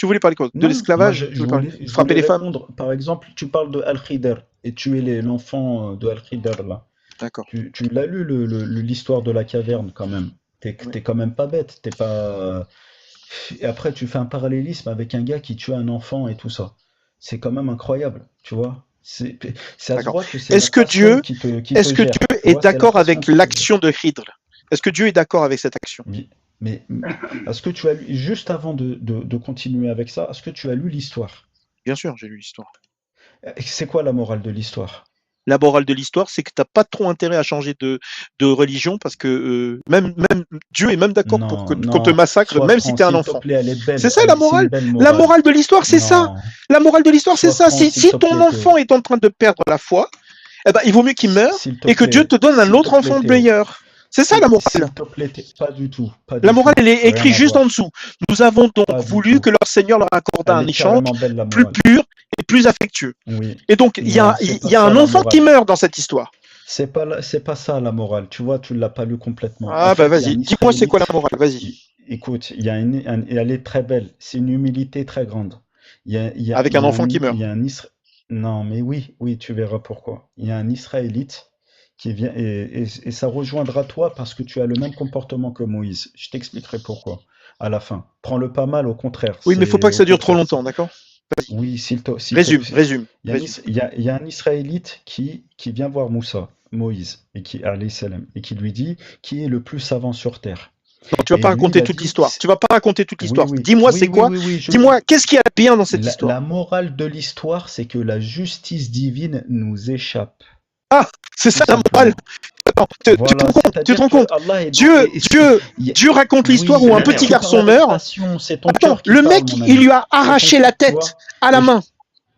Tu voulais parler quoi? De Non, moi l'esclavage? Tu voulais parler je frapper voulais les femmes? répondre. Par exemple, tu parles de Al-Khidr et tuer l'enfant de Al-Khidr là. D'accord. Tu l'as lu l'histoire de la caverne quand même. Oui. T'es quand même pas bête. T'es pas. Et après, tu fais un parallélisme avec un gars qui tue un enfant et tout ça. C'est quand même incroyable, tu vois. Ça se D'accord. voit que c'est la Est-ce que passion Dieu, qui te est-ce que gère. Dieu Tu est vois, c'est la d'accord passion avec qui te gère. l'action de Khidr? Est-ce que Dieu est d'accord avec cette action? Mais est-ce que tu as lu, juste avant de continuer avec ça, est-ce que tu as lu l'histoire? Bien sûr, j'ai lu l'histoire. C'est quoi la morale de l'histoire? La morale de l'histoire, c'est que tu n'as pas trop intérêt à changer de religion parce que même Dieu est même d'accord pour Non, qu'on te non, massacre, sois même si franc, tu es un s'il te enfant. plaît, elle est C'est belle, ça la c'est une morale. belle La morale. morale de l'histoire, c'est ça. Non, La morale de l'histoire, c'est sois ça. franc, Si, s'il si te ton plaît, enfant est en train de perdre la foi, eh ben, il vaut mieux qu'il meure et que Dieu te donne un s'il te autre plaît, enfant Théo. meilleur. C'est ça la morale. S'il te plaît, pas du tout, pas La du morale, tout, elle est rien écrite à juste en voir, dessous. Nous avons donc pas du voulu tout. que leur Seigneur leur accorde Elle un est échange carrément belle, la plus morale. pur et plus affectueux. Oui. Et donc, Non, c'est il pas y a ça un la enfant qui morale. meurt dans cette histoire. C'est pas ça la morale. Tu vois, tu l'as pas lu complètement. En Ah bah fait, il y a vas-y, un dis-moi c'est quoi la Israélite. morale, vas-y. Écoute, et elle est très belle. C'est une humilité très grande. Avec Il un y a enfant un, qui il meurt. y a un Isra- Non, mais oui, oui, tu verras pourquoi. Il y a un Israélite qui vient et ça rejoindra toi parce que tu as le même comportement que Moïse. Je t'expliquerai pourquoi à la fin. Prends-le pas mal, au contraire. Oui, mais faut pas C'est que au ça dure trop contraire. longtemps, d'accord? Vas-y. Oui, s'il te Résume, plaît. résume, Il y a résume. il y a un Israélite qui vient voir Moussa, Moïse, alayhi salam, et qui lui dit qui est le plus savant sur terre. Non, tu vas Et pas lui, il raconter a toute dit, l'histoire. Tu vas pas raconter toute oui, l'histoire. oui, Dis-moi oui, c'est oui, quoi? oui, oui, Dis-moi qu'est-ce qu'il y a de bien dans cette histoire? la morale de l'histoire, c'est que la justice divine nous échappe, Ah, c'est tout ça la morale. simplement. Attends, tu te Voilà, rends compte? Tu te c'est-à-dire rends que compte? Allah est dans. Dieu, Dieu, Dieu raconte l'histoire où un Oui, mais petit tu parles garçon avec meurt. passion, c'est ton Attends, cœur qui le parle, mec, mon il ami. lui a C'est ton arraché la cœur, tu tête vois. à la Et je- main.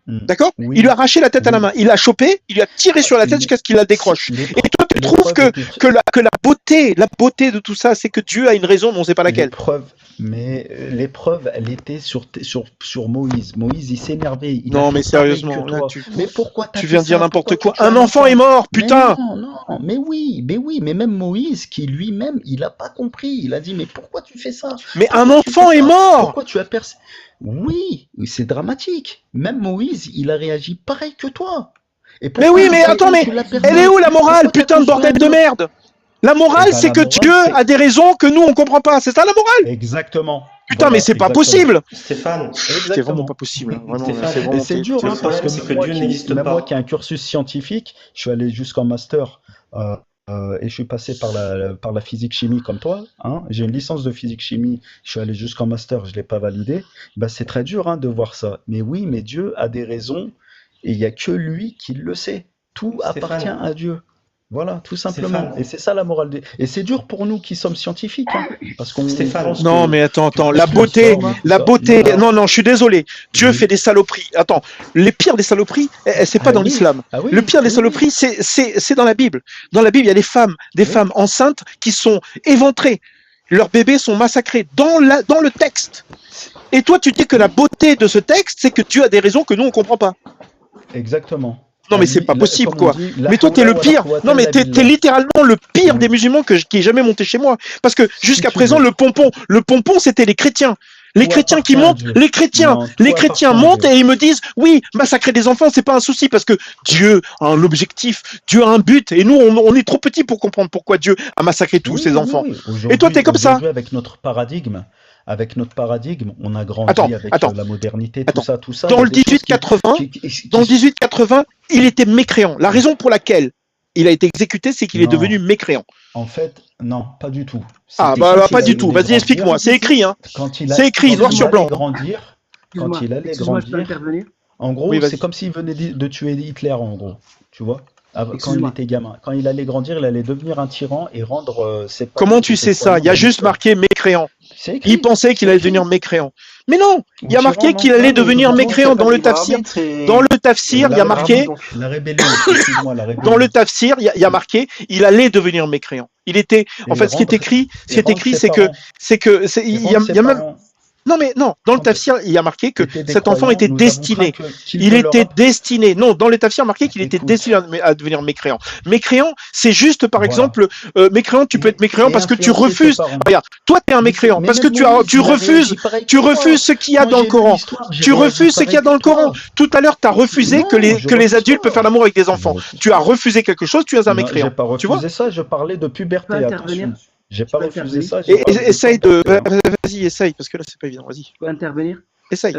Hmm. D'accord? Il lui a Oui, arraché la tête à la oui. main. Il l'a chopé, il lui a tiré sur la tête Mais jusqu'à ce qu'il la si décroche. Et toi, tu trouves l'épreuve était que la beauté de tout ça, c'est que Dieu a une raison, mais on ne sait pas laquelle. l'épreuve, elle était sur Moïse. Moïse, il s'énervait, il a Non, mais fait pareil que sérieusement, là, toi. Mais pourquoi t'as tu fait viens de dire ça? n'importe Pourquoi tu quoi. tues Un un enfant est enfant? mort, Mais putain! non, non, mais oui, mais même Moïse, qui lui-même, il n'a pas compris. Il a dit, mais pourquoi tu fais ça? Mais un Pourquoi tu fais enfant est ça? mort! Pourquoi tu as percé? Oui, c'est dramatique. Même Moïse, il a réagi pareil que toi. Et Mais pourquoi oui, tu mais t'es, attends, mais tu l'as elle est percé? où la morale, Pourquoi putain de t'accuses pas bordel un de autre? merde? La Eh morale, ben, c'est la que morale, Dieu c'est a des raisons que nous, on comprend pas. C'est ça la morale? exactement. Putain, mais Voilà, c'est pas exactement. possible! Stéphane, C'est vraiment pas Exactement. possible, hein. Vraiment, là, c'est Stéphane, Et vraiment c'est dur, le hein, parce problème que c'est que Dieu n'existe même moi qui ai un pas. cursus scientifique, je suis allé jusqu'en master euh, et je suis passé par la physique-chimie comme toi. Hein. J'ai une licence de physique-chimie, je suis allé jusqu'en master, je ne l'ai pas validé. Bah, c'est très dur hein, de voir ça. Mais oui, mais Dieu a des raisons et il n'y a que lui qui le sait. Tout appartient Stéphane, à Dieu. Voilà, tout simplement. Et Stéphane, c'est ça la morale. Et c'est dur pour nous qui sommes scientifiques, hein, parce qu'on pense Stéphane, Non, mais attends, que attends, tout se transforme et tout la ça. Non, beauté, non. non, non, je suis désolé. Dieu fait Oui. des saloperies. Attends, les pires des saloperies, c'est pas Ah dans oui, l'islam. ah Le oui, pire des oui, oui, saloperies, c'est dans la Bible. Dans la Bible, il y a des oui. femmes enceintes qui sont éventrées. Leurs bébés sont massacrés dans le texte. Et toi, tu dis que la Oui, beauté de ce texte, c'est que Dieu a des raisons que nous, on comprend pas. exactement. Non, À mais c'est lui, pas possible, comme on quoi. dit, la Mais toi, t'es hawla le wa la pire. quwwata Non, mais illa t'es billah. littéralement le pire des Oui, musulmans qui ait jamais monté chez moi. Parce que si jusqu'à tu présent, veux. le pompon, c'était les chrétiens. Les Tout chrétiens qui appartient à montent, Dieu. Non, les tout chrétiens appartient à montent Dieu. et ils me disent, oui, massacrer des enfants, c'est pas un souci parce que Dieu a un objectif, Dieu a un but. Et nous, on est trop petits pour comprendre pourquoi Dieu a massacré tous Oui, ses oui, enfants. oui. Et toi, t'es comme ça. Aujourd'hui, avec notre paradigme, on a Attends, grandi avec attends, la modernité, attends. tout ça. Il Dans y a le des choses 1880, dans le 1880, il était mécréant. La raison pour laquelle il a été exécuté, c'est qu'il est devenu non, mécréant. en fait, non, pas du tout. Ah, C'était bah, quand pas il du tout. allait Vas-y, explique-moi. grandir, C'est écrit, hein. C'est écrit, quand noir il sur allait blanc. grandir, quand il allait Excuse-moi, je peux grandir, intervenir? en Oui, gros, c'est vas-y. comme s'il venait de tuer Hitler, en gros, tu vois, quand il Excuse-moi. était gamin. Quand il allait grandir, il allait devenir un tyran et rendre ses Comment païens tu et ses sais ça? Il croyants y a des juste musulmans. marqué mécréant. C'est Il écrit, pensait qu'il c'est allait devenir écrit. mécréant. Mais non, il Ou y a tyran, marqué non? qu'il allait non, mais devenir du coup, mécréant c'est pas dans le le livre tafsir. arabique, Dans le c'est tafsir, il y a l'arabe marqué, donc. La rébellion, excuse-moi, la dans le rébellion. tafsir, il y a marqué, il allait devenir mécréant. Il était, en Et fait, ce qui est rendre, écrit, et rendre ses c'est que, parents, et il y rendre a, ses il y a même, parents. Non, mais non, dans le Quand tafsir, il y a marqué que c'était des cet enfant croyants, était nous avons destiné. craint qu'il Il ne leur était destiné. Non, dans le tafsir, marqué qu'il était écoute, destiné à devenir mécréant. Mécréant, c'est juste, par voilà. exemple, mécréant, tu peux être mécréant Et parce que tu influencer ses refuses. parents. Regarde, toi, tu es un Mais, mécréant mais parce que même Moïse, tu il a réagi pareil que toi. refuses ce qu'il y a Quand dans le j'ai lu Coran. l'histoire, j'ai Tu réagi refuses ce qu'il y pareil a dans que le Coran. toi. Tout à l'heure, tu as refusé que Non, je les refuse adultes peuvent faire pas. l'amour avec des Je enfants. refuse Tu as pas. refusé quelque chose, tu es un Non, j'ai mécréant. pas Tu vois? refusé ça, je parlais de Je peux puberté, intervenir? attention. J'ai Je pas peux refusé intervenir? ça, j'ai parlé de Essaye de. puberté. Hein. Vas-y, essaye, parce que là, c'est pas évident. Vas-y. Je peux intervenir? Essaye.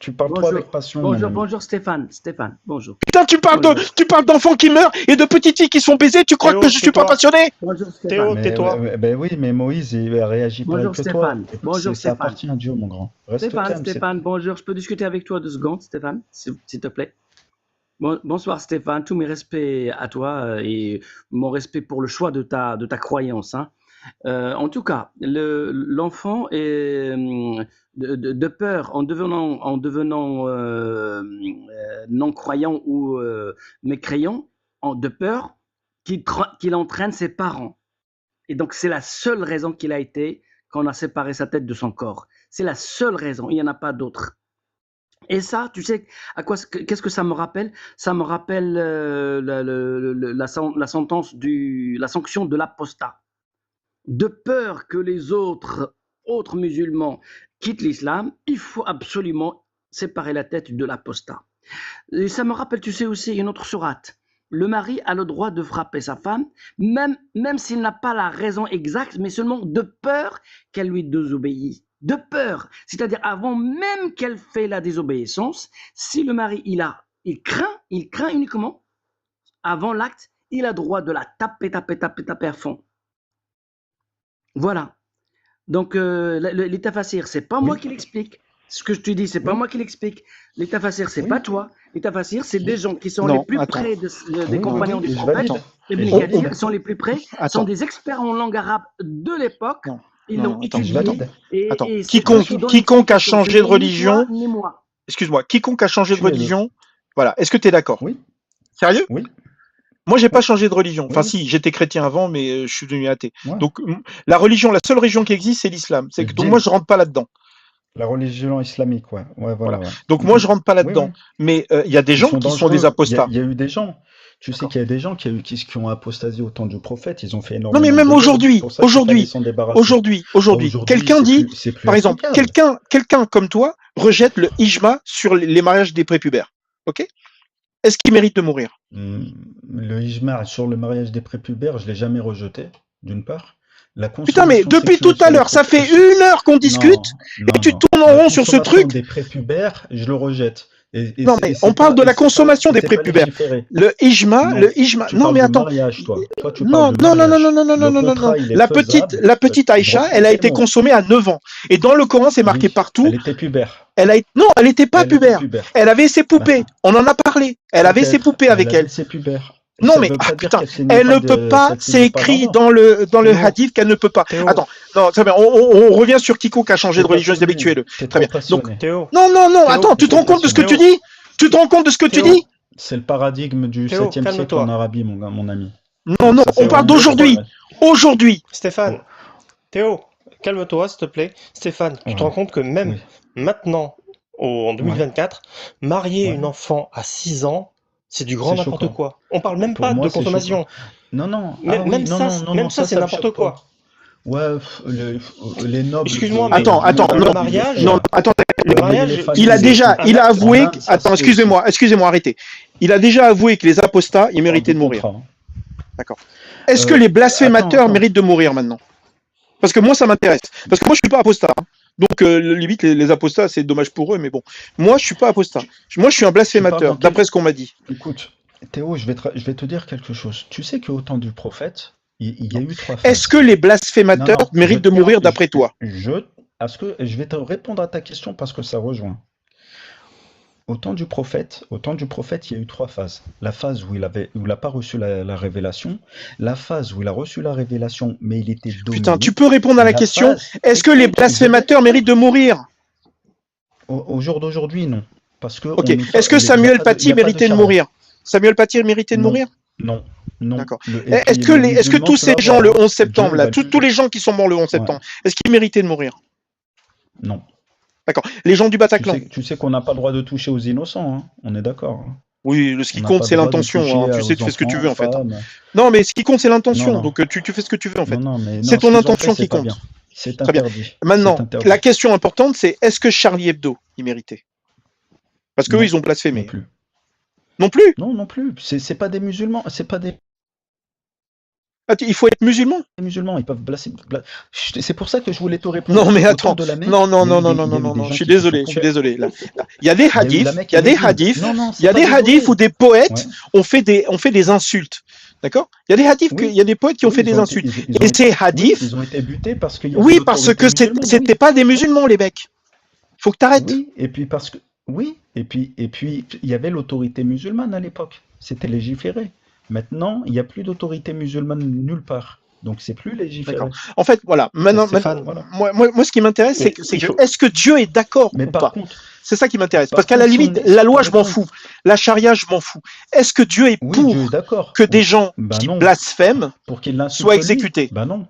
Tu parles trop avec passion, mon ami. Bonjour Stéphane. Stéphane, bonjour. Putain, tu parles d'enfants qui meurent et de petites filles qui sont baisées, tu crois Théo, que je suis pas tais-toi. passionné? Bonjour Stéphane. Théo, Mais, tais-toi. ben oui, mais Moïse, il a réagi pareil Bonjour que toi. Stéphane. Écoute, Bonjour ça Stéphane. appartient à Dieu, mon grand. Reste calme. Stéphane, bonjour. Je peux discuter avec toi 2 secondes, Stéphane, s'il te plaît? Bonsoir Stéphane, tous mes respects à toi et mon respect pour le choix de ta croyance. Hein. En tout cas, l'enfant est de peur en devenant non-croyant ou mécréant, de peur qu'il entraîne ses parents. Et donc, c'est la seule raison qu'on a séparé sa tête de son corps. C'est la seule raison, il n'y en a pas d'autre. Et ça, tu sais, qu'est-ce que ça me rappelle? Ça me rappelle la sanction de l'apostat. De peur que les autres musulmans quittent l'islam, il faut absolument séparer la tête de l'apostat. Et ça me rappelle, tu sais aussi, une autre sourate. Le mari a le droit de frapper sa femme, même s'il n'a pas la raison exacte, mais seulement de peur qu'elle lui désobéisse. De peur, c'est-à-dire avant même qu'elle fait la désobéissance, si le mari il craint uniquement, avant l'acte, il a droit de la taper à fond. Voilà. Donc, les tafassirs, c'est pas moi qui l'explique. Ce que je te dis, c'est pas moi qui l'explique. Les tafassirs, c'est pas toi. Les tafassirs, c'est des gens qui sont les plus près des compagnons du prophète. Les Khadija, qui sont les plus près, sont des experts en langue arabe de l'époque. Ils l'ont étudié. Quiconque a changé de religion. Excuse-moi, quiconque a changé de religion. Voilà. Est-ce que tu es d'accord? Oui. Sérieux? Oui. Moi, j'ai pas changé de religion. Enfin, Oui. si, j'étais chrétien avant, mais je suis devenu athée. Ouais. Donc, la seule religion qui existe, c'est l'islam. Donc, moi, je rentre pas là-dedans. La religion islamique, ouais. Voilà. Donc, moi, je rentre pas là-dedans. Oui. Mais il y a des gens qui sont des apostats. Il y a eu des gens. Tu sais qu'il y a des gens qui ont apostasié au temps du prophète. Ils ont fait énormément. Non, mais même aujourd'hui, quelqu'un dit, par exemple, quelqu'un comme toi rejette le ijma sur les mariages des prépubères. Ok? Est-ce qu'il mérite de mourir? Le ijma sur le mariage des prépubères, je l'ai jamais rejeté, d'une part. Putain, mais depuis tout à l'heure, ça fait 1 heure qu'on discute et tu tournes en rond sur ce truc. Des prépubères, je le rejette. Non, mais on parle de la consommation des prépubères. Le ijma. Non, mais attends. Non. La petite Aïcha, elle a été consommée à 9 ans. Et dans le Coran, c'est marqué partout. Elle était pubère. Non, elle n'était pas pubère. Elle avait ses poupées. On en a parlé. Elle avait ses poupées avec elle. Non, mais putain, elle ne peut pas. C'est écrit dans le hadith qu'elle ne peut pas. Attends, non, très bien. On revient sur quiconque a changé de religion habituelle. Très bien. Donc, non. Attends, tu te rends compte de ce que tu dis? Tu te rends compte de ce que tu dis? C'est le paradigme du 7e siècle en Arabie, mon ami. Non, on parle d'aujourd'hui. Aujourd'hui. Stéphane, Théo, calme-toi, s'il te plaît. Stéphane, tu te rends compte que même maintenant, en 2024, marier une enfant à 6 ans, c'est du grand n'importe quoi. On parle même pas de consommation. Non. Même ça, c'est n'importe quoi. Ouais, les nobles. Excuse-moi, mais attends, le mariage. Non, attends. Le mariage. Il a avoué. Attends, excusez-moi, arrêtez. Il a déjà avoué que les apostats, ils méritaient de mourir. D'accord. Est-ce que les blasphémateurs méritent de mourir maintenant? Parce que moi, ça m'intéresse. Parce que moi, je suis pas apostat. Donc, limite, les apostats, c'est dommage pour eux, mais bon. Moi, je suis pas apostat. Moi, je suis un blasphémateur, d'après ce qu'on m'a dit. Écoute, Théo, je vais te dire quelque chose. Tu sais qu'au temps du prophète, il y a eu 3 phases. Est-ce que les blasphémateurs méritent de mourir d'après toi? Je vais te répondre à ta question parce que ça rejoint. Au temps du prophète, il y a eu 3 phases. La phase où il n'a pas reçu la révélation, la phase où il a reçu la révélation, mais il était dominé. Putain, tu peux répondre à la question. Est-ce que les blasphémateurs méritent de mourir? Au jour d'aujourd'hui, non. Parce que est-ce que Samuel Paty méritait de mourir? Samuel Paty méritait de mourir? Non. D'accord. Est-ce que tous ces gens le 11 septembre, là, tous les gens qui sont morts le 11 septembre, est-ce qu'ils méritaient de mourir? Non. D'accord. Les gens du Bataclan. Tu sais qu'on n'a pas le droit de toucher aux innocents, hein. On est d'accord, hein. Oui, ce qui On n'a compte, pas c'est le droit de l'intention. toucher Tu sais, tu fais ce que tu enfants, veux, en fait. femmes. Non, mais ce qui compte, c'est Non, l'intention. non. Donc, tu fais ce que tu veux, en fait. Non, mais C'est non, ce ton qu'ils ont intention fait, qui c'est pas compte. bien. C'est Très bien. interdit. Maintenant, C'est interdit. la question importante, c'est est-ce que Charlie Hebdo, il méritait? Parce qu'eux, Non, ils ont non blasphémé. plus. Non plus. Non plus. C'est pas des musulmans. C'est pas des Il faut être musulman. musulmans. Ils peuvent blasphémer. C'est pour ça que je voulais te répondre. Non, mais Autour attends. de la Mecque, Non, il y a eu des je suis gens qui se sont désolé, je suis désolé. Là, il y a des Il y a eu hadiths, la Mecque il y a et des Médine. hadiths, Non, il y c'est a pas des désolé. hadiths où des poètes Ouais. ont fait des insultes. D'accord? Il y a des hadiths, il Oui. y a des poètes qui ont Oui, fait ils des ont été, insultes. ils ont Et été, ces oui, hadiths, ils ont été butés parce qu'il y avait oui, parce l'autorité que musulmane. c'était Oui. pas des musulmans, les mecs. Faut que t'arrêtes. Oui, et puis parce que oui, et puis il y avait l'autorité musulmane à l'époque. C'était légiféré. Maintenant, il n'y a plus d'autorité musulmane nulle part. Donc c'est plus D'accord. légiféré. En fait, voilà. Maintenant, Stéphane, Voilà. moi, ce qui m'intéresse, mais c'est il que faut. est-ce que Dieu est d'accord Mais ou par pas? contre, C'est ça qui m'intéresse. par Parce qu'à la contre, si on limite, est, la loi, par je m'en exemple, fous. La charia, je m'en fous. Est-ce que Dieu est oui, Dieu est pour d'accord. que des gens Ben qui non, blasphèment pour qu'il soient l'insulte lui. exécutés? Ben non. Bah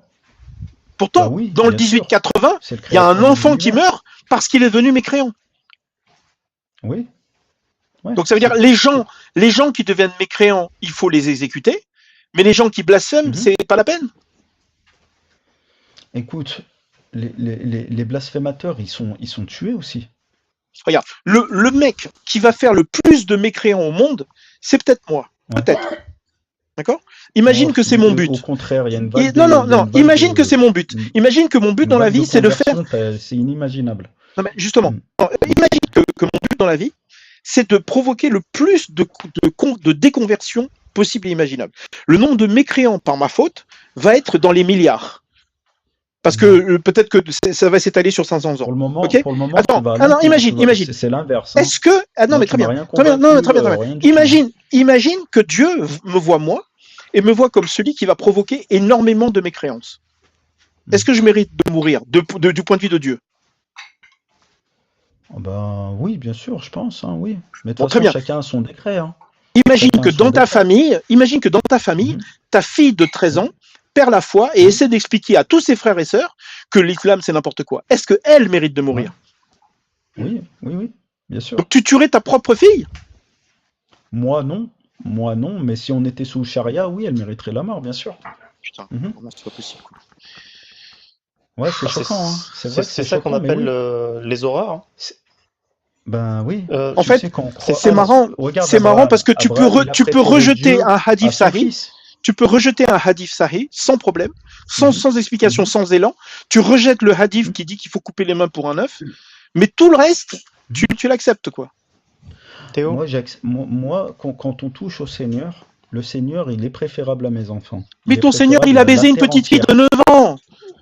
Pourtant, oui, dans le bien sûr. 1880, C'est le il y a un créateur de enfant qui l'univers. meurt parce qu'il est devenu mécréant. Oui, ouais. Donc ça veut dire les gens qui deviennent mécréants, il faut les exécuter, mais les gens qui blasphèment, Mhm. c'est pas la peine. Écoute, les blasphémateurs, ils sont tués aussi. Regarde, le mec qui va faire le plus de mécréants au monde, c'est peut-être moi. Ouais. Peut-être. D'accord? Imagine Non, que c'est mon au but. contraire, il y a une vague Non, de, non, il y a non. une vague Imagine que de, c'est mon but. une, Imagine que mon but une dans la vague de vie, c'est de faire. conversion, c'est inimaginable. Non, mais justement, Mm. imagine que mon but dans la vie, c'est de provoquer le plus de déconversion possible et imaginable. Le nombre de mécréants par ma faute va être dans les milliards. Parce que Non. peut-être que ça va s'étaler sur 500 ans. Pour le moment, Ok? tu Attends, vas à non, l'encontre. imagine. C'est l'inverse, hein. Est-ce que. Ah non, Non, mais tu très m'as bien. rien Très bien, non, mais très bien, convaincu, très bien. rien du tout. Imagine que Dieu me voit moi et me voit comme celui qui va provoquer énormément de mécréances. Est-ce que je mérite de mourir du point de vue de Dieu? Ben oui, bien sûr, je pense, hein, oui. Mais de Bon, toute très façon, bien. chacun a son décret, hein. Imagine Chacun que a son dans ta décret. famille, Mhm. ta fille de 13 ans Oui, perd la foi et oui, essaie d'expliquer à tous ses frères et sœurs que l'islam c'est n'importe quoi. Est-ce qu'elle mérite de ouais. mourir? Oui, bien sûr. Donc tu tuerais ta propre fille? Moi, non. Moi, non. Mais si on était sous charia, oui, elle mériterait la mort, bien sûr. Putain, Mhm. non, c'est pas possible. Quoi. Ouais, c'est Ah, choquant, hein. C'est vrai que c'est c'est ça qu'on choquant, mais appelle oui. les horreurs. Hein. Ben oui. En Tu fait, sais, quand on c'est croit. c'est marrant. Regarde C'est marrant parce que Abraham, il a tu peux préféré rejeter Dieu un à hadith son sahih. fils. Tu peux rejeter un hadith sahih sans problème, Mhm, sans explication, mhm, sans élan. Tu rejettes le hadith mhm. qui dit qu'il faut couper les mains pour un œuf, mais tout le reste, tu l'acceptes quoi. Théo? Moi, quand on touche au Seigneur, le Seigneur, il est préférable à mes enfants. Mais Il est ton Seigneur, il préférable a à baisé la une terre petite fille de entière. 9 ans.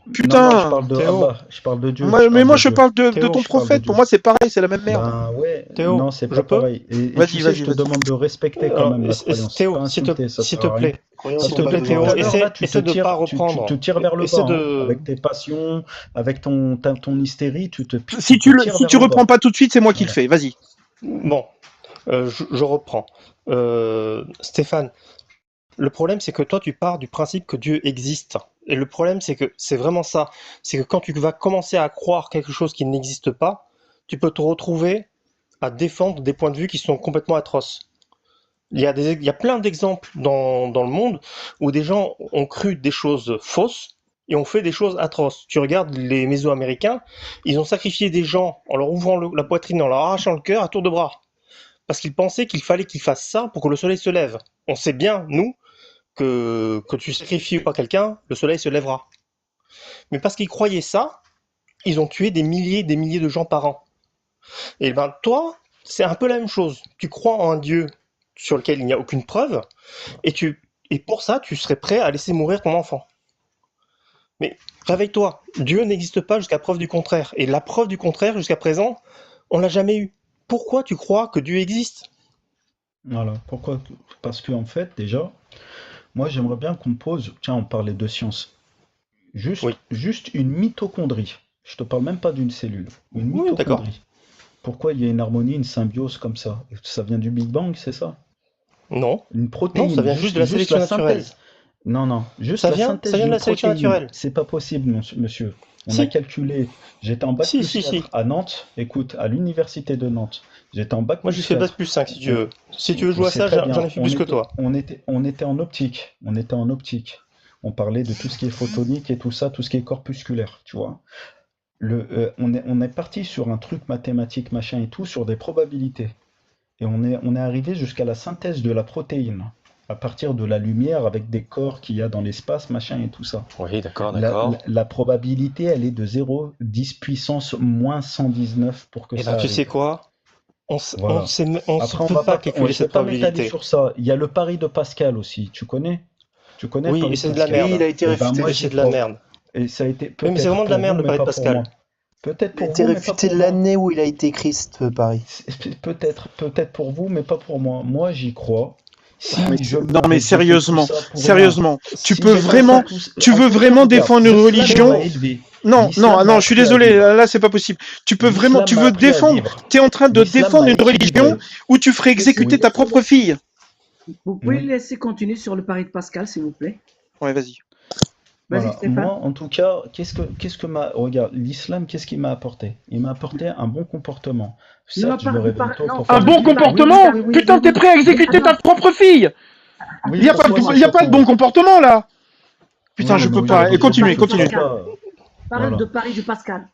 Non, je Putain. parle de Théo? Allah, je parle de Dieu, Mais je parle moi, de je Dieu. parle de Théo, ton Je parle de prophète. Pour Dieu. moi, c'est pareil, c'est la même merde. Ben ouais, Théo, non, c'est je pas peux? pareil. Et tu Vas-y, sais, je te vas-y. demande de respecter quand Alors, même la croyance. Théo, Pas insulter, ça s'il sert te à rien. plaît, Parce s'il que te plaît, depuis Théo, tout à l'heure, là, essaie de pas reprendre. tu tires vers le Essaie bas, hein. de. Avec tes passions, avec ton hystérie, tu te Si tires si vers tu le reprends bas. pas tout de suite, c'est moi qui le Voilà. fais. Vas-y. Bon, je reprends. Stéphane, le problème, c'est que toi, tu pars du principe que Dieu existe. Et le problème, c'est que c'est vraiment ça. C'est que quand tu vas commencer à croire quelque chose qui n'existe pas, tu peux te retrouver à défendre des points de vue qui sont complètement atroces. Il y a plein d'exemples dans le monde où des gens ont cru des choses fausses et ont fait des choses atroces. Tu regardes les Mésoaméricains, ils ont sacrifié des gens en leur ouvrant la poitrine, en leur arrachant le cœur à tour de bras. Parce qu'ils pensaient qu'il fallait qu'ils fassent ça pour que le soleil se lève. On sait bien, nous, que tu sacrifies pas quelqu'un, le soleil se lèvera. Mais parce qu'ils croyaient ça, ils ont tué des milliers de gens par an. Et ben toi, c'est un peu la même chose. Tu crois en un Dieu sur lequel il n'y a aucune preuve, et pour ça, tu serais prêt à laisser mourir ton enfant. Mais réveille-toi, Dieu n'existe pas jusqu'à preuve du contraire. Et la preuve du contraire, jusqu'à présent, on l'a jamais eu. Pourquoi tu crois que Dieu existe? Voilà. Pourquoi? Parce que en fait, déjà, moi, j'aimerais bien qu'on pose. Tiens, on parlait de science. Oui. Juste une mitochondrie. Je te parle même pas d'une cellule. Une Oui, d'accord. mitochondrie. Pourquoi il y a une harmonie, une symbiose comme ça? Ça vient du Big Bang, c'est ça? Non. Une Non, protéine, ça vient juste de la sélection naturelle. synthèse. Non, juste Ça la vient synthèse de d'une la sélection protéine. naturelle. C'est pas possible, monsieur. On Si. a calculé, j'étais en bac Si, plus si, 4 si. à Nantes, écoute, à l'université de Nantes. J'étais en bac Moi, j'ai plus fait bac 4. plus 5 si tu On, veux. Si tu veux jouer à c'est ça, très j'en bien. ai fait plus que toi. On était en optique. On était en optique. On parlait de tout ce qui est photonique et tout ça, tout ce qui est corpusculaire, tu vois. On est parti sur un truc mathématique, machin et tout, sur des probabilités. Et on est arrivé jusqu'à la synthèse de la protéine, à partir de la lumière avec des corps qu'il y a dans l'espace, machin et tout ça. Oui, d'accord, La, d'accord. la probabilité, elle est de 0,10 puissance moins 119 pour que Et ça ben, tu arrive. sais quoi? On Voilà. se Après, on peut va pas pas, calculer je vais cette pas m'étaler probabilité. sur ça. Il y a le pari de Pascal aussi. Tu connais? Tu connais le Oui, et pari de c'est de la Pascal? Oui, il merde. a été Eh ben, réfuté. moi, Et j'y c'est de la crois. merde. Et ça a été Oui, mais c'est vraiment peut-être de la pour merde vous, le mais pari de pas pour Pascal. moi. Peut-être Il a pour été vous, mais pas réfuté pour moi. l'année où il a été écrit ce pari. Peut-être pour vous, mais pas pour moi. Moi, j'y crois. Si Mais je non, meurs mais et que je fais tout sérieusement, ça pour rien, sérieusement, tu si peux j'ai fait ça vraiment, tout, tu en veux tout cas, vraiment regarde, défendre une l'islam religion? m'a élevé. Non, non, L'islam ah m'a non, je suis appris à désolé, vivre. là, c'est pas possible. Tu peux vraiment, L'islam tu m'a veux appris à défendre, vivre. tu es en train de L'islam défendre m'a une religion équilibré. où tu ferais exécuter Oui, ta propre fille. Vous pouvez oui. laisser continuer sur le pari de Pascal, s'il vous plaît? Ouais, vas-y. Vas-y, Voilà. Stéphane. Moi, en tout cas, qu'est-ce que regarde, l'islam, qu'est-ce qu'il m'a apporté? Il m'a apporté un bon comportement. Non, Certes, je me réveille tôt non, pour Un faire parle des bon du pari. trucs. Oui, comportement? oui, oui, oui, Putain, oui, t'es oui. prêt à exécuter ta Attends, propre fille? Oui, Il y a pas pourquoi c'est de, y a pas de bon choquant? comportement, là. Putain, Oui, je mais peux pas. Et aujourd'hui, continue, je pari de ne crois continue. Pascal. pas. Parle de Voilà. pari de Pascal.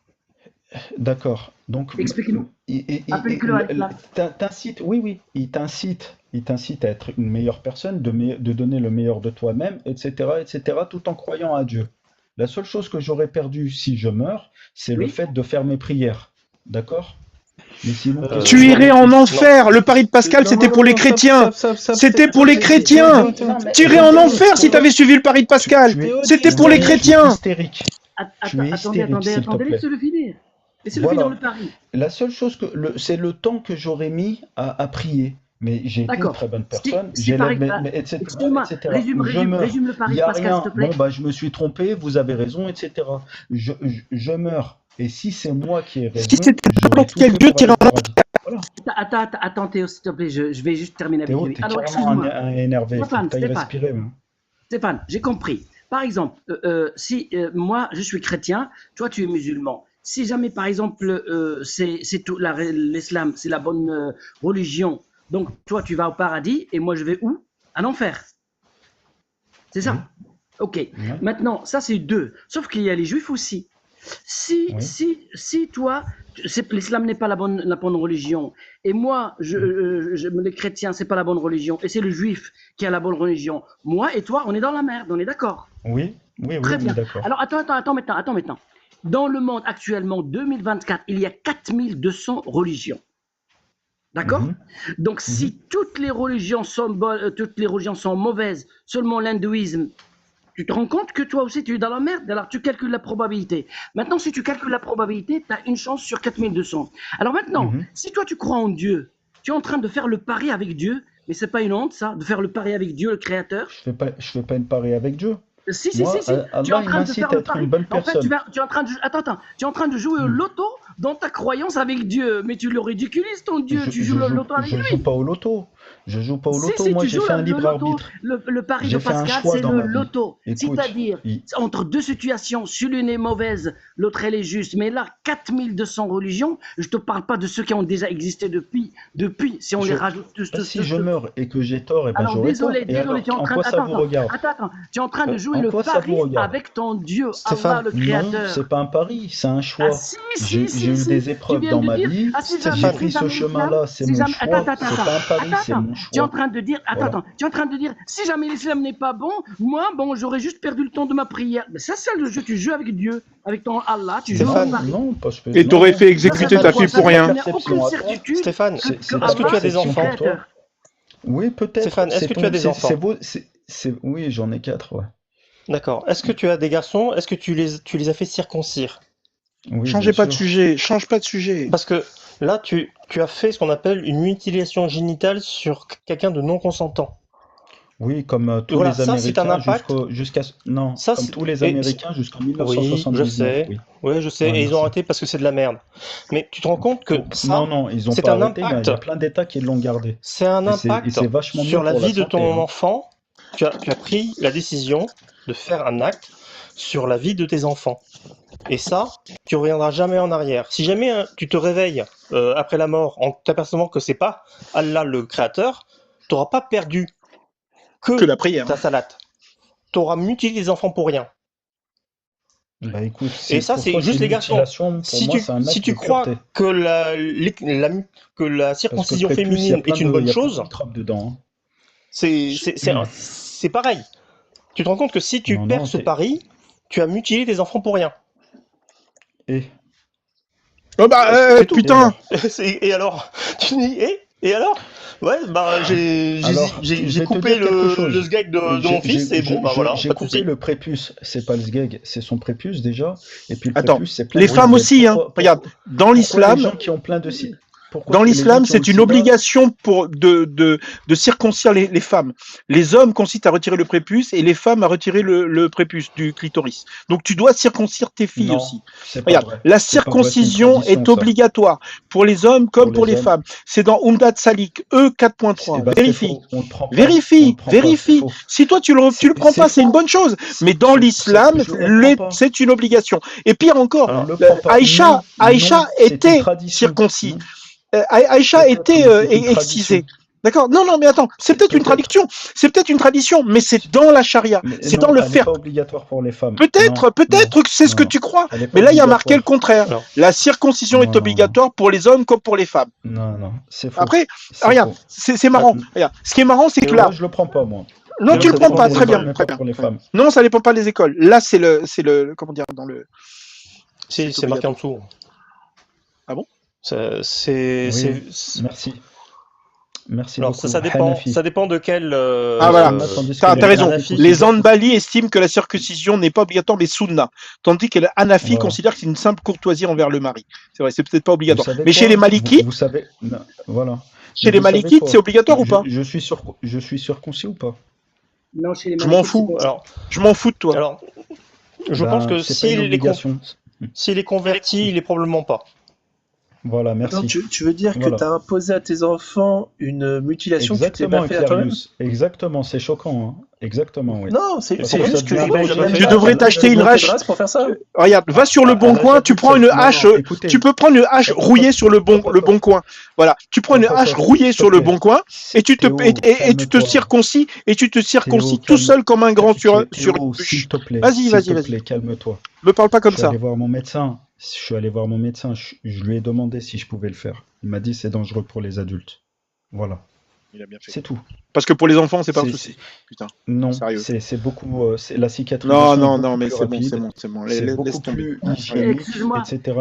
D'accord. Donc, Explique-nous. il Applique-le à l'islam. t'incite, oui, oui, il t'incite à être une meilleure personne, de donner le meilleur de toi-même, etc., tout en croyant à Dieu. La seule chose que j'aurais perdue si je meurs, c'est le Oui. fait de faire mes prières. D'accord? Mais sinon, qu'est-ce Tu que irais j'aurais en pu... enfer. Le pari de Pascal, Non, c'était non, pour non, les non, chrétiens. C'était pour les Théo, chrétiens. Théo, Non, mais T'irais en Théo, enfer si t'avais suivi le pari de Pascal. Théo, C'était t'es pour les hystérique. Tu es chrétiens. hystérique. Tu es hystérique, s'il te plaît. Laissez-le finir. Laissez-le finir le Voilà. pari. La seule chose c'est le temps que j'aurais mis à prier. Mais j'ai été une D'accord. très bonne Si personne, pari, etc., excuse-moi, etc. résume Je meurs, le il pari n'y de a Pascal, s'il te rien. plaît. Bon, bah, je me suis trompé, vous avez raison, etc. Je meurs. Et si c'est moi qui ai Si raison, c'était j'aurais n'importe tout quel fait dieu, pour t'irais aller au en paradis. Voilà. Attends, Théo, s'il te plaît, je vais juste terminer avec Théo, lui. t'es Alors, carrément excuse-moi. énervé, faut que t'ailles Stéphane, respirer. Hein. Stéphane, j'ai compris. Par exemple, si moi je suis chrétien, toi tu es musulman. Si jamais, par exemple, c'est tout l'islam, c'est la bonne religion, donc toi tu vas au paradis et moi je vais où? À l'enfer. C'est ça? Oui. Ok. Ouais. Maintenant, ça c'est deux. Sauf qu'il y a les juifs aussi. Oui. Si toi, l'islam n'est pas la bonne religion, et moi, les chrétiens, c'est pas la bonne religion, et c'est le juif qui a la bonne religion, moi et toi, on est dans la merde, on est d'accord? Oui, Très bien. d'accord. Alors, attends maintenant. Dans le monde actuellement, 2024, il y a 4200 religions. D'accord? Mhm. Donc, si toutes les religions sont mauvaises, seulement l'hindouisme, tu te rends compte que toi aussi tu es dans la merde, alors tu calcules la probabilité. Maintenant, si tu calcules la probabilité, tu as une chance sur 4200. Alors maintenant, si toi tu crois en Dieu, tu es en train de faire le pari avec Dieu, mais c'est pas une honte ça, de faire le pari avec Dieu, le Créateur? Je fais pas une pari avec Dieu. Si. Moi, Tu es Allah, en il train de m'incite faire à le être pari. une bonne En fait, personne. tu es en train de, attends, tu es en train de jouer au loto dans ta croyance avec Dieu, mais tu le ridiculises ton Dieu, tu joues le loto avec Je lui. joue pas au loto. Je joue pas au loto. Si, Moi, tu j'ai joues fait un le libre loto. arbitre. Le pari J'ai de fait un Pascal, choix c'est dans le ma vie. loto. Écoute, C'est-à-dire, entre deux situations, si l'une est mauvaise, l'autre elle est juste. Mais là, 4200 religions, je te parle pas de ceux qui ont déjà existé depuis si on les rajoute tous. Si je meurs et que j'ai tort, eh ben Alors j'aurai tort. désolé, Et alors, tu es en en train quoi ça vous regarde? Attends, tu es en train de jouer En le quoi ça pari vous regarde? avec ton Dieu, Stéphane, Allah le Non, Créateur. c'est pas un pari, c'est un Ah choix. si, J'ai eu des Tu épreuves viens dans de ma dire, vie. si J'ai jamais, pris si ce jamais l'islam, chemin-là, c'est si mon jamais, choix. C'est pas un pari, c'est attends, mon tu es en choix. train de dire, Voilà. tu es en train de dire, si jamais l'islam n'est pas bon, moi, j'aurais juste perdu le temps de ma prière. Mais ça, c'est le jeu, tu joues avec Dieu, avec ton Allah, tu joues Stéphane, au pari. Non, parce que Et non, t'aurais non. fait exécuter ta fille Ça pour veut rien. dire qu'il n'y a Perception aucune à toi. certitude Stéphane, que est-ce que Allah tu as des est ton enfants? créateur. Oui, peut-être. Stéphane, est-ce que tu as des enfants? Oui, j'en ai 4, ouais. D'accord. Est-ce que tu as des garçons? Est-ce que tu les as fait circoncire? Oui, Changez bien pas de sûr. sujet, change pas de sujet. Parce que là, tu as fait ce qu'on appelle une mutilation génitale sur quelqu'un de non consentant. Oui, comme tous Voilà, les ça, c'est un Américains impact. non, Ça, comme c'est- tous les et- Américains jusqu'en Oui, je 1979. sais. Oui. Ouais, je sais. Ouais, Et ils ont merci. arrêté parce que c'est de la merde. Mais tu te rends compte que ça, Non, ils ont c'est pas un arrêté, mais il y a impact. plein d'États qui l'ont gardé. C'est un Et impact c'est vachement mieux sur la pour la vie de santé, ton hein. enfant. Tu as pris la décision de faire un acte sur la vie de tes enfants. Et ça, tu reviendras jamais en arrière. Si jamais tu te réveilles après la mort en t'apercevant que c'est pas Allah le créateur, tu n'auras pas perdu Que la prière. ta salade. Tu auras mutilé les enfants pour rien. Bah écoute, Et ça, c'est juste les garçons. Si tu crois que la circoncision féminine est une bonne chose, c'est pareil. Tu te rends compte que si tu perds ce pari, tu as mutilé tes enfants pour rien. Oh bah, putain. Et alors? Tu dis, et alors? Ouais, bah j'ai coupé le sgeg de mon fils et bon, bah voilà. J'ai coupé le prépuce, c'est pas le sgeg, c'est son prépuce déjà. Et puis le Attends, prépuce, c'est plein les de femmes aussi, hein. pourquoi, Regarde, dans l'islam. Les gens qui ont plein de Dans l'islam, c'est une obligation de circoncire les femmes. Les hommes consistent à retirer le prépuce et les femmes à retirer le prépuce du clitoris. Donc tu dois circoncire tes filles aussi. Regarde, la circoncision est obligatoire pour les hommes comme pour les femmes. C'est dans Umdat Salik, E 4.3. Vérifie. Si toi tu le prends pas, c'est une bonne chose. Mais dans l'islam, c'est une obligation. Et pire encore, Aïcha était circoncis. Aïcha était excisée. D'accord? Non, mais attends, c'est peut-être une tradition, mais c'est dans la charia, c'est dans le faire. C'est pas obligatoire pour les femmes. Peut-être que c'est ce que tu crois, mais là il y a marqué le contraire. Non. La circoncision est obligatoire pour les hommes comme pour les femmes. Non, c'est faux. Après, regarde, c'est marrant. Regarde, ce qui est marrant, c'est que là. Je le prends pas moi. Non, tu le prends pas, très bien. Pour les femmes. Non, ça dépend pas des écoles. Là, c'est le, comment dire, dans le. C'est marqué en dessous. Ah bon? Merci. Alors, beaucoup. Ça dépend de quel. Ah voilà, t'as raison. Les Hanbali estiment que la circoncision n'est pas obligatoire mais sunna, tandis que les Hanafi considèrent que c'est une simple courtoisie envers le mari. C'est vrai, c'est peut-être pas obligatoire. Mais chez les Malikites, vous savez, voilà. Chez les Malikites, c'est obligatoire ou pas? Je suis circoncis ou pas? Non, chez les Malikites. Je m'en fous. Alors, je m'en fous de toi. Alors, je pense que s'il est converti, il est probablement pas. Voilà, merci. Non, tu veux dire que tu as imposé à tes enfants une mutilation que tu t'es pas fait à toi-même? Exactement, c'est choquant. Hein. Exactement, oui. Non, c'est juste que tu devrais t'acheter une hache. Pour faire ça. Regarde, va sur le bon coin, tu prends une hache. Tu peux prendre une hache rouillée sur le bon coin. Voilà, tu prends une hache rouillée sur le bon coin et tu te circoncis tout seul comme un grand sur le s'il te plaît. Vas-y. Calme-toi. Me parle pas comme ça. Je suis allé voir mon médecin. Je lui ai demandé si je pouvais le faire. Il m'a dit c'est dangereux pour les adultes. Voilà. Il a bien fait. C'est tout. Parce que pour les enfants, c'est pas un souci. Putain. Non, c'est beaucoup. C'est la cicatrisation. Non, mais c'est bon. C'est beaucoup plus hygiénique, etc.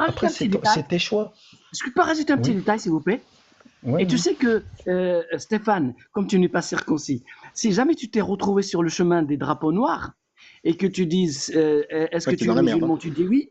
Après, c'est tes choix. Je peux pas rajouter un petit détail, s'il vous plaît? Et tu sais que, Stéphane, comme tu n'es pas circoncis, si jamais tu t'es retrouvé sur le chemin des drapeaux noirs et que tu dises, est-ce que tu es musulman, tu dis oui.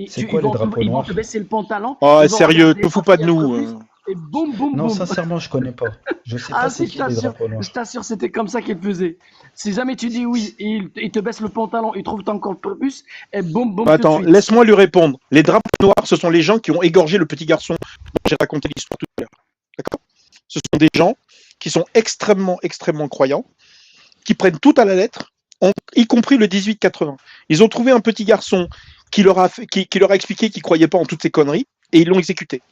C'est quoi les drapeaux noirs? Ils vont te baisser le pantalon. Oh, sérieux, te fous pas de nous. Et boum. Non, sincèrement, je connais pas. Je sais pas c'est qui les drapeaux noirs. Je t'assure, c'était comme ça qu'ils faisaient. Si jamais tu dis oui, ils te baissent le pantalon, ils trouvent encore le prépuce, et boum. Attends, laisse-moi lui répondre. Les drapeaux noirs, ce sont les gens qui ont égorgé le petit garçon dont j'ai raconté l'histoire tout à l'heure. D'accord? Ce sont des gens qui sont extrêmement croyants, qui prennent tout à la lettre, y compris le 1880. Ils ont trouvé un petit garçon qui leur a expliqué qu'il ne croyait pas en toutes ces conneries, et ils l'ont exécuté.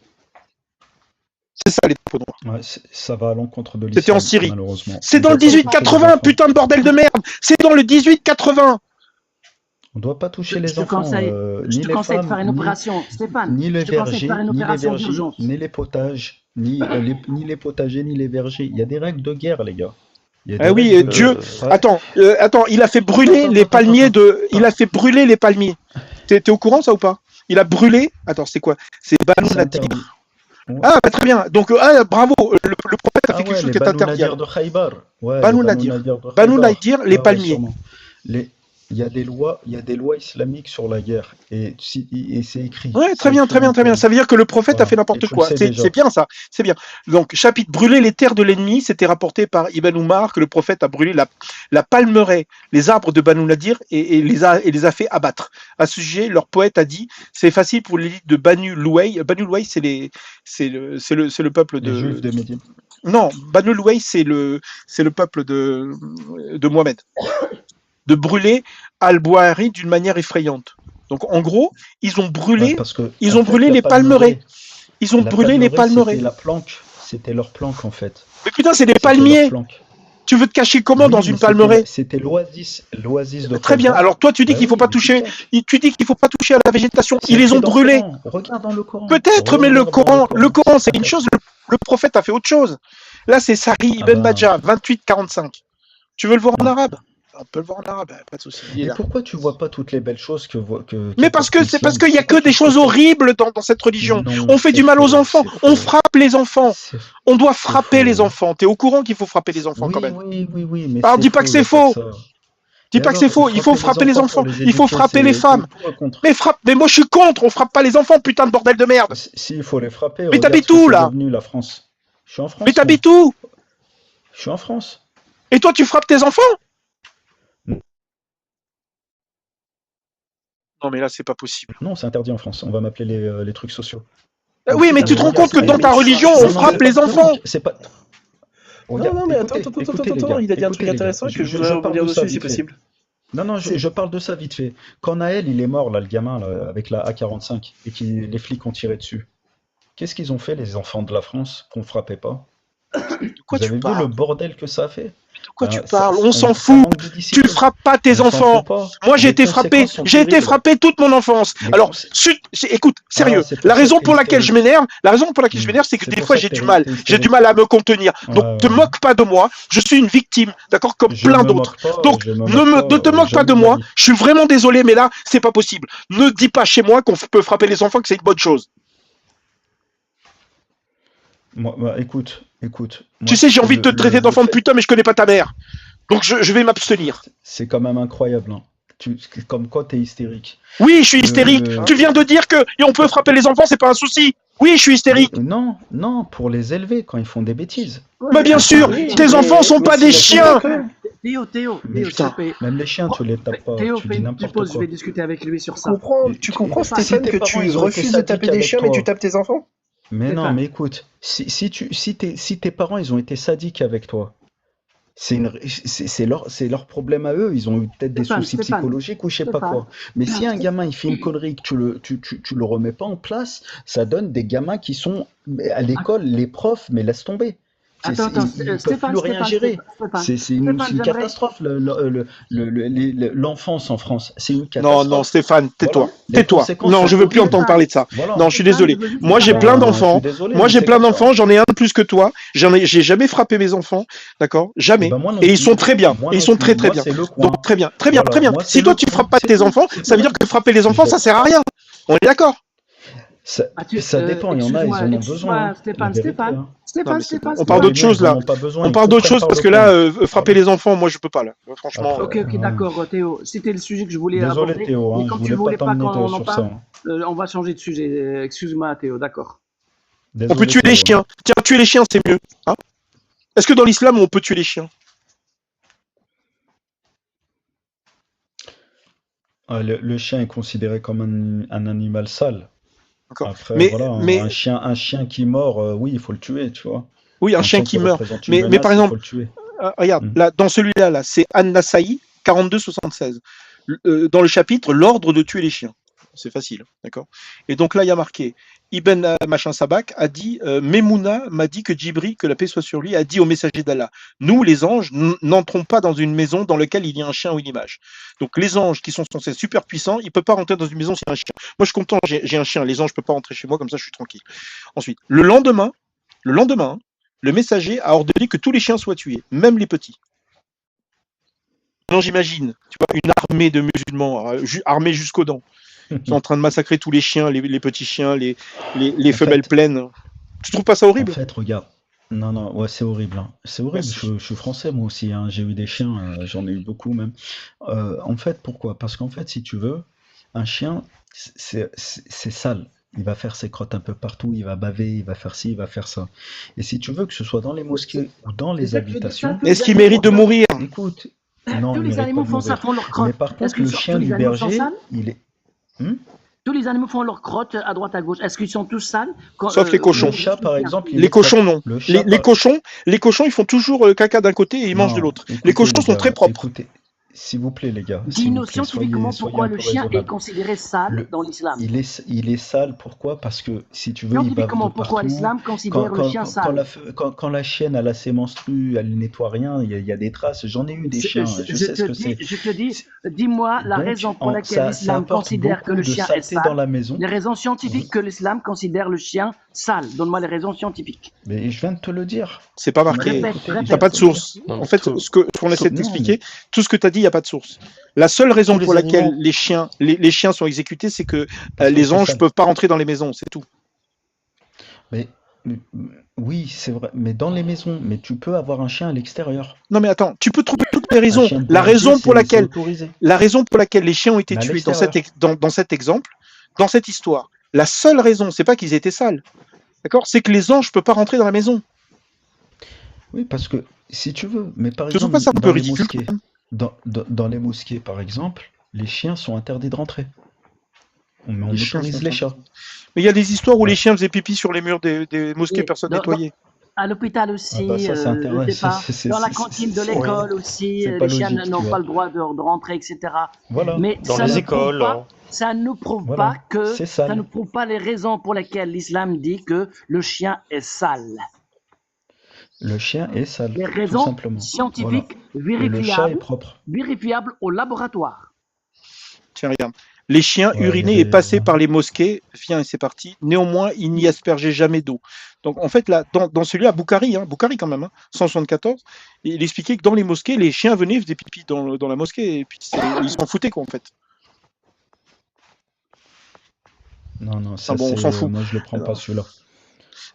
C'est ça les drapeaux noirs. Ouais, ça va à l'encontre de l'islam. C'était en Syrie. Malheureusement. C'est dans le 1880, putain de bordel de merde. C'est dans le 1880. On ne doit pas toucher les enfants. Je te conseille de faire une opération, Stéphane. Ni les vergers, ni les potages, ni les potagers, ni les vergers. Il y a des règles de guerre, les gars. Ah oui, Dieu. Attends, il a fait brûler les palmiers Il a fait brûler les palmiers. T'es au courant ça ou pas? Il a brûlé. Attends, c'est quoi? C'est Banu Nadir. Ah, bah, très bien. Donc, bravo. Le prophète a fait quelque chose qui est interdit. Banu Nadir, les palmiers. Il y a des lois islamiques sur la guerre et c'est écrit. Ouais, très bien. Ça veut dire que le prophète a fait n'importe quoi. C'est bien ça. C'est bien. Donc, chapitre brûler les terres de l'ennemi, c'était rapporté par Ibn Umar que le prophète a brûlé la palmeraie, les arbres de Banu Nadir et les a fait abattre. À ce sujet, leur poète a dit c'est facile pour l'élite de Banu Louay. Banu Louay, c'est le peuple de. Les Juifs de Médine. Non, Banu Louay, c'est le peuple de Mohamed. De brûler Al-Bouhari d'une manière effrayante. Donc en gros, ils ont brûlé, parce que, ils ont brûlé les palmeraies. Ils ont brûlé les palmeraies. C'était la planque, c'était leur planque en fait. Mais putain, c'est des palmiers. Tu veux te cacher comment dans une palmeraie? C'était l'oasis de. Très bien. Alors toi, tu dis qu'il faut pas toucher. Tu dis qu'il faut pas toucher à la végétation. Ils les ont brûlés. Regarde dans le Coran. Peut-être, mais le Coran, c'est une chose. Le prophète a fait autre chose. Là, c'est Sari ibn Majah, 28-45. Tu veux le voir en arabe? On peut le voir en arabe, pas de souci. Et pourquoi tu vois pas toutes les belles choses que mais parce que c'est parce qu'il y a que des choses horribles dans cette religion. On fait du mal aux enfants, on frappe les enfants. On doit frapper les enfants. T'es au courant qu'il faut frapper les enfants quand même? Oui. Mais alors dis pas que c'est faux. Dis pas que c'est faux. Il faut frapper les enfants. Il faut frapper les femmes. Mais moi je suis contre. On frappe pas les enfants, putain de bordel de merde. Si, il faut les frapper. Mais t'habites où là? La France. Je suis en France. Mais t'habites où? Je suis en France. Et toi tu frappes tes enfants? Non mais là c'est pas possible. Non, c'est interdit en France. On va m'appeler les trucs sociaux. Oui, mais tu te rends compte que dans ta religion on frappe les enfants? C'est pas. Non, mais attends, il a dit un truc intéressant que je voudrais rebondir dessus si possible. Non, je parle de ça vite fait. Quand Naël, il est mort, là, le gamin, là, avec la AK-47, et que les flics ont tiré dessus, qu'est-ce qu'ils ont fait, les enfants de la France, qu'on frappait pas? Vous avez vu le bordel que ça a fait? De quoi tu parles? On s'en fout. Tu ne frappes pas tes enfants. Moi, j'ai été frappé. J'ai été frappé toute mon enfance. Alors, écoute, sérieux. La raison pour laquelle je m'énerve, c'est que des fois, j'ai du mal. J'ai du mal à me contenir. Donc, te moque pas de moi. Je suis une victime, d'accord, comme plein d'autres. Donc, ne te moque pas de moi. Je suis vraiment désolé, mais là, c'est pas possible. Ne dis pas chez moi qu'on peut frapper les enfants, que c'est une bonne chose. Écoute. Tu sais, j'ai envie de te traiter d'enfant de putain, mais je connais pas ta mère. Donc je vais m'abstenir. C'est quand même incroyable. Hein. Comme quoi, t'es hystérique. Oui, je suis hystérique. Tu viens de dire que on peut frapper les enfants, c'est pas un souci. Oui, je suis hystérique. Non, pour les élever quand ils font des bêtises. Mais bien sûr, tes enfants sont pas des chiens. Théo, même les chiens, tu les tapes pas. Théo, tu dis n'importe quoi. Je vais discuter avec lui sur ça. Tu comprends, Stéphane, que tu refuses de taper des chiens, mais tu tapes tes enfants? Mais non, mais écoute, si tes parents ils ont été sadiques avec toi, c'est leur problème à eux. Ils ont eu peut-être des soucis psychologiques ou je sais pas quoi. Mais si un gamin il fait une connerie que tu le remets pas en place, ça donne des gamins qui sont à l'école, les profs, mais laisse tomber. Attends, ils ne peuvent plus rien gérer. C'est une catastrophe, l'enfance en France. C'est une catastrophe. Non, Stéphane, tais-toi. Tais-toi. Non, je veux plus entendre parler de ça. Voilà. Non, je suis désolé. Moi, j'ai plein d'enfants. J'en ai un de plus que toi. J'ai jamais frappé mes enfants. D'accord? Jamais. Et ils sont très bien. Ils sont très bien. Donc, très bien. Si toi, tu frappes pas tes enfants, ça veut dire que frapper les enfants, ça sert à rien. On est d'accord? Ça dépend, il y en a, ils en ont besoin. Stéphane, on parle d'autre chose là. On parle d'autre chose parce que là, frapper les enfants, moi je peux pas là. Franchement. Ok, d'accord, Théo. C'était le sujet que je voulais aborder. Désolé Théo, mais comme tu voulais pas qu'on en parle, on va changer de sujet. Excuse-moi, Théo, d'accord. On peut tuer les chiens. Tiens, tuer les chiens, c'est mieux. Hein? Est-ce que dans l'islam, on peut tuer les chiens? Le chien est considéré comme un animal sale. Après, un chien qui meurt, oui, il faut le tuer, tu vois. Oui, un chien qui meurt. Mais par exemple, regarde, là, dans celui-là, là, c'est An-Nasaï, 42-76. Dans le chapitre, l'ordre de tuer les chiens. C'est facile, d'accord? Et donc là, il y a marqué, Ibn Machin Sabak a dit, Memouna m'a dit que Djibril, que la paix soit sur lui, a dit au messager d'Allah, nous, les anges, n'entrons pas dans une maison dans laquelle il y a un chien ou une image. Donc les anges qui sont censés super puissants, ils ne peuvent pas rentrer dans une maison s'il y a un chien. Moi, je suis content, j'ai un chien, les anges ne peuvent pas rentrer chez moi, comme ça, je suis tranquille. Ensuite, le lendemain, le messager a ordonné que tous les chiens soient tués, même les petits. Non, j'imagine, tu vois, une armée de musulmans, armés jusqu'aux dents. Ils sont en train de massacrer tous les chiens, les petits chiens, les femelles pleines. Tu trouves pas ça horrible? En fait, regarde. Non, ouais, c'est horrible. Hein. C'est horrible. Je suis français, moi aussi. Hein. J'ai eu des chiens, j'en ai eu beaucoup même. En fait, pourquoi? Parce qu'en fait, si tu veux, un chien, c'est sale. Il va faire ses crottes un peu partout, il va baver, il va faire ci, il va faire ça. Et si tu veux que ce soit dans les mosquées ou dans les habitations... Est-ce qu'il mérite de mourir? Écoute, non, tous les animaux font ça, font leur crotte. Mais par contre, le chien du berger, il est... Tous les animaux font leur crotte à droite à gauche. Est-ce qu'ils sont tous sales? Sauf les cochons. Le chat, par exemple. Les cochons, non. Les cochons, ils font toujours caca d'un côté et ils mangent de l'autre. Les cochons sont très propres. Écoutez, s'il vous plaît, les gars, s'il vous Dis-nous plaît, scientifiquement soyez pourquoi un le peu chien est raisonnables. considéré sale dans l'islam. Il est sale, pourquoi? Parce que, si tu veux, il bave Scientifiquement, de pourquoi partout. l'islam considère le chien sale. Quand la chienne, elle a ses menstrues, elle nettoie rien, il y a des traces. J'en ai eu des chiens, je sais ce que c'est. Je te dis, dis-moi la Donc, raison pour laquelle ça l'islam apporte considère que beaucoup le de chien est saleté dans sale. la maison. Les raisons scientifiques que l'islam considère le chien sale. Donne-moi les raisons scientifiques. Mais je viens de te le dire. C'est pas marqué. Répète. T'as pas de source. Non, En fait, ce qu'on essaie de non, t'expliquer, tout ce que tu as dit, il n'y a pas de source. La seule raison Tous les pour laquelle animaux- les chiens sont exécutés, c'est que Parce que les c'est anges ça. ne peuvent pas rentrer dans les maisons, c'est tout. Mais oui, c'est vrai. Mais dans les maisons, mais tu peux avoir un chien à l'extérieur. Non mais attends, tu peux trouver toutes les Un raisons. chien de La berger, raison pour c'est laquelle autorisé. les chiens ont été Mais à tués dans l'extérieur. dans cet exemple, dans cette histoire, la seule raison, c'est pas qu'ils étaient sales, d'accord? C'est que les anges ne peuvent pas rentrer dans la maison. Oui, parce que si tu veux, mais par Tu trouves exemple, pas ça un peu dans les ridicule mosquées, quand même dans les mosquées, par exemple, les chiens sont interdits de rentrer. Mais on Les chiens autorise sont les chats. Mais il y a des histoires où Ouais. les chiens faisaient pipi sur les murs des mosquées, Et personne dans- nettoyait. À l'hôpital Ah aussi, bah ça, c'est je intéressant. sais pas. Dans la cantine de l'école aussi, c'est pas les chiens logique, n'ont tu pas vois. le droit de rentrer, etc. Voilà. Mais Dans ça les ne écoles, prouve pas, ça ne prouve Voilà. pas que C'est ça sale. ne prouve pas les raisons pour lesquelles l'islam dit que le chien est sale. Le chien est sale, Les tout raisons simplement. scientifiques Voilà. Et le chat est vérifiables, propre. vérifiables au laboratoire. Tiens, regarde. Les chiens Ouais, il y urinaient avait, et passaient par les mosquées, viens et c'est parti. Néanmoins, ils n'y aspergeaient jamais d'eau. Donc en fait, là, dans celui-là, Boukhari quand même, 174, il expliquait que dans les mosquées, les chiens venaient, faisaient pipi dans la mosquée, et puis ils s'en foutaient, quoi, en fait. Non, ça bon, on s'en c'est. fout. Moi, je le prends pas celui-là.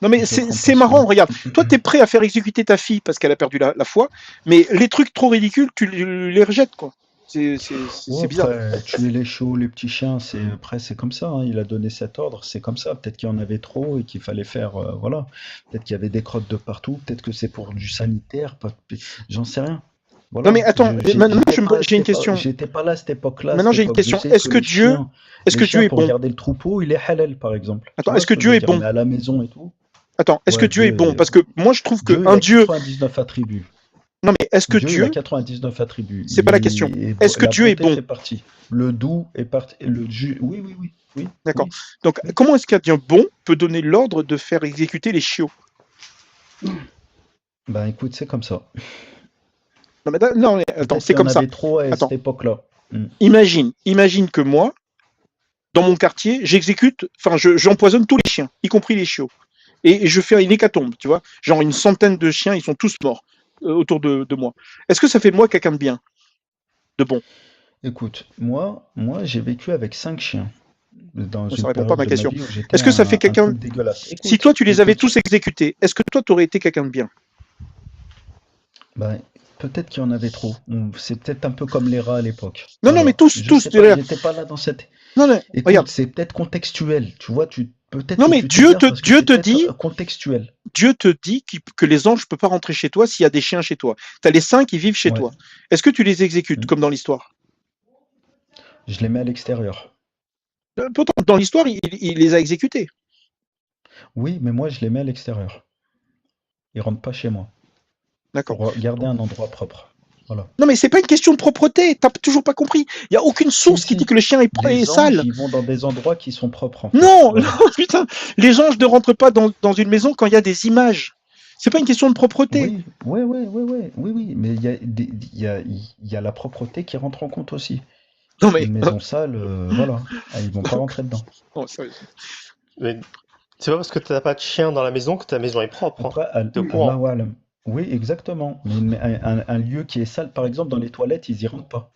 Non mais Je c'est comprends c'est pas marrant, celui-là. regarde. Toi, t'es prêt à faire exécuter ta fille parce qu'elle a perdu la foi, mais les trucs trop ridicules, tu les rejettes, quoi. Ouais, C'est bizarre. après, tuer les chiots, les petits chiens, après c'est comme ça, hein. Il a donné cet ordre, c'est comme ça. Peut-être qu'il y en avait trop et qu'il fallait faire, voilà. Peut-être qu'il y avait des crottes de partout. Peut-être que c'est pour du sanitaire. J'en sais rien. Voilà. Non mais attends, maintenant j'ai une question. J'étais pas là à cette époque-là. Maintenant, j'ai une question. Est-ce que Dieu est pour bon? garder le troupeau, il est halal, par exemple. Attends, Tu vois est-ce que ce Dieu je veux est dire? bon? Mais à la maison et tout. Attends, est-ce Ouais, que Dieu est Dieu bon? est- Parce que moi, je trouve que Dieu, il un a Dieu. 99 attributs. Non mais est-ce que Dieu, il a Dieu? 99 attributs. C'est pas la question. Est-ce que La Dieu est bonté bon? fait partie. Le doux est parti. Oui. D'accord. Oui. Donc, comment est-ce qu'un Dieu bon peut donner l'ordre de faire exécuter les chiots? Ben écoute, c'est comme ça. Non, mais attends, Peut-être c'est qu'il y comme en ça. avait trop à Attends. cette époque-là. Imagine que moi, dans mon quartier, j'empoisonne tous les chiens, y compris les chiots. Et je fais une hécatombe, tu vois. Genre une centaine de chiens, ils sont tous morts autour de moi. Est-ce que ça fait de moi quelqu'un de bien? De bon? Écoute, moi j'ai vécu avec 5 chiens. Dans Ça une répond pas à période ma de question. vie où j'étais Est-ce que ça fait un quelqu'un... truc dégueulasse. Si toi, tu les avais écoute. tous exécutés, est-ce que toi, tu aurais été quelqu'un de bien? Ben, peut-être qu'il y en avait trop. C'est peut-être un peu comme les rats à l'époque. Non, Voilà. mais tous, Je sais pas, derrière. j'étais pas là dans cette. Non, mais Écoute, regarde, c'est peut-être contextuel. Tu vois, peut-être Non, que mais tu Dieu t'énerves te- parce que Dieu c'est te peut-être, dit- contextuel. Dieu te dit que les anges ne peuvent pas rentrer chez toi s'il y a des chiens chez toi. Tu as les 5 qui vivent chez Ouais. toi. Est-ce que tu les exécutes, Mm. comme dans l'histoire? Je les mets à l'extérieur. Pourtant, dans l'histoire, il les a exécutés. Oui, mais moi, je les mets à l'extérieur. Ils rentrent pas chez moi. D'accord. Pour garder un endroit propre. Voilà. Non, mais c'est pas une question de propreté. T'as toujours pas compris. Il y a aucune source qui Si. dit que le chien est Les sale. anges, ils vont dans des endroits qui sont propres, en fait. Non, Voilà. non, putain. Les anges ne rentrent pas dans une maison quand il y a des images. C'est pas une question de propreté. Oui, mais il y a la propreté qui rentre en compte aussi. Non, mais. Une maison sale, voilà. Ah, ils vont pas rentrer dedans. Oh, sérieux. Mais c'est pas parce que tu n'as pas de chien dans la maison que ta maison est propre. Après, T'es au courant. Allahu alam. Oui, exactement. Mais un lieu qui est sale, par exemple, dans les toilettes, ils y rentrent pas.